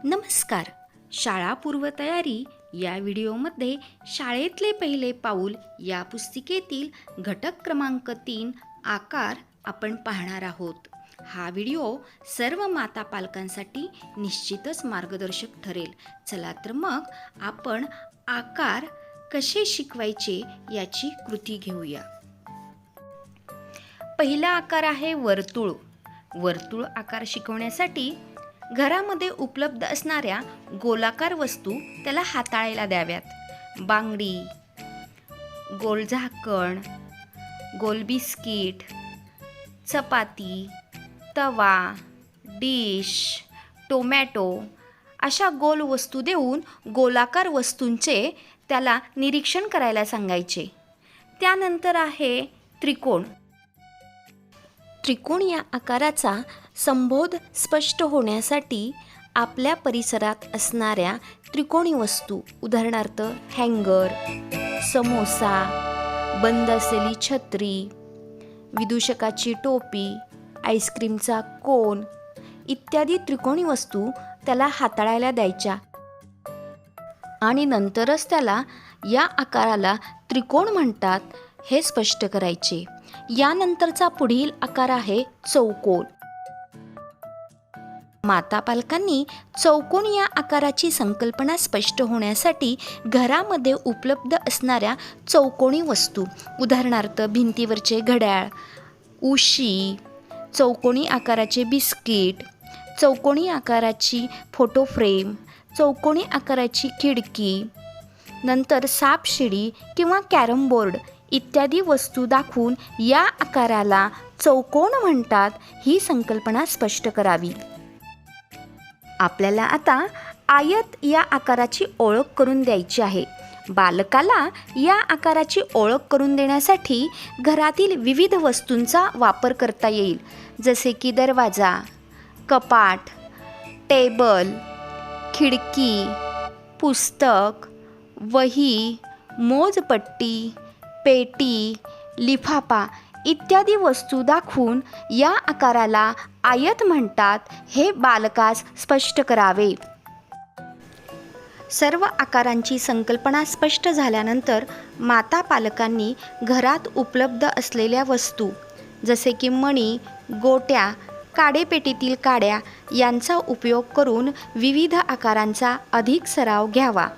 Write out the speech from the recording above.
नमस्कार. शाळा पूर्वतयारी या व्हिडिओमध्ये शाळेतले पहिले पाऊल या पुस्तिकेतील घटक क्रमांक 3 आकार आपण पाहणार आहोत. हा व्हिडिओ सर्व माता पालकांसाठी निश्चितच मार्गदर्शक ठरेल. चला तर मग आपण आकार कसे शिकवायचे याची कृती घेऊया. पहिला आकार आहे वर्तुळ. वर्तुळ आकार शिकवण्यासाठी घरामध्ये उपलब्ध असणाऱ्या गोलाकार वस्तू त्याला हाताळायला द्याव्यात. बांगडी, गोल झाकण, गोल बिस्किट, चपाती, तवा, डिश, टोमॅटो अशा गोल वस्तू देऊन गोलाकार वस्तूंचे त्याला निरीक्षण करायला सांगायचे. त्यानंतर आहे त्रिकोण. त्रिकोण या आकाराचा संबोध स्पष्ट होण्यासाठी आपल्या परिसरात असणाऱ्या त्रिकोणी वस्तू, उदाहरणार्थ हँगर, समोसा, बंद असलेली छत्री, विदूषकाची टोपी, आईस्क्रीमचा कोन इत्यादी त्रिकोणी वस्तू त्याला हाताळायला द्यायच्या आणि नंतरच त्याला या आकाराला त्रिकोण म्हणतात हे स्पष्ट करायचे. यानंतरचा पुढील आकार आहे चौकोन. माता पालकांनी चौकोन या आकाराची संकल्पना स्पष्ट होण्यासाठी घरामध्ये उपलब्ध असणाऱ्या चौकोनी वस्तू, उदाहरणार्थ भिंतीवरचे घड्याळ, उशी, चौकोनी आकाराचे बिस्किट, चौकोनी आकाराची फोटो फ्रेम, चौकोनी आकाराची खिडकी, नंतर सापशिडी किंवा कॅरम बोर्ड इत्यादी वस्तू दाखवून या आकाराला चौकोन म्हणतात ही संकल्पना स्पष्ट करावी. आपल्याला आता आयत या आकाराची ओळख करून द्यायची आहे. बालकाला या आकाराची ओळख करून देण्यासाठी घरातील विविध वस्तूंचा वापर करता येईल, जसे की दरवाजा, कपाट, टेबल, खिडकी, पुस्तक, वही, मोजपट्टी, पेटी, लिफाफा इत्यादी वस्तू दाखवून या आकाराला आयत म्हणतात हे बालकास स्पष्ट करावे. सर्व आकारांची संकल्पना स्पष्ट झाल्यानंतर माता पालकांनी घरात उपलब्ध असलेल्या वस्तू जसे की मणी, गोट्या, काडेपेटीतील काड्या यांचा उपयोग करून विविध आकारांचा अधिक सराव घ्यावा.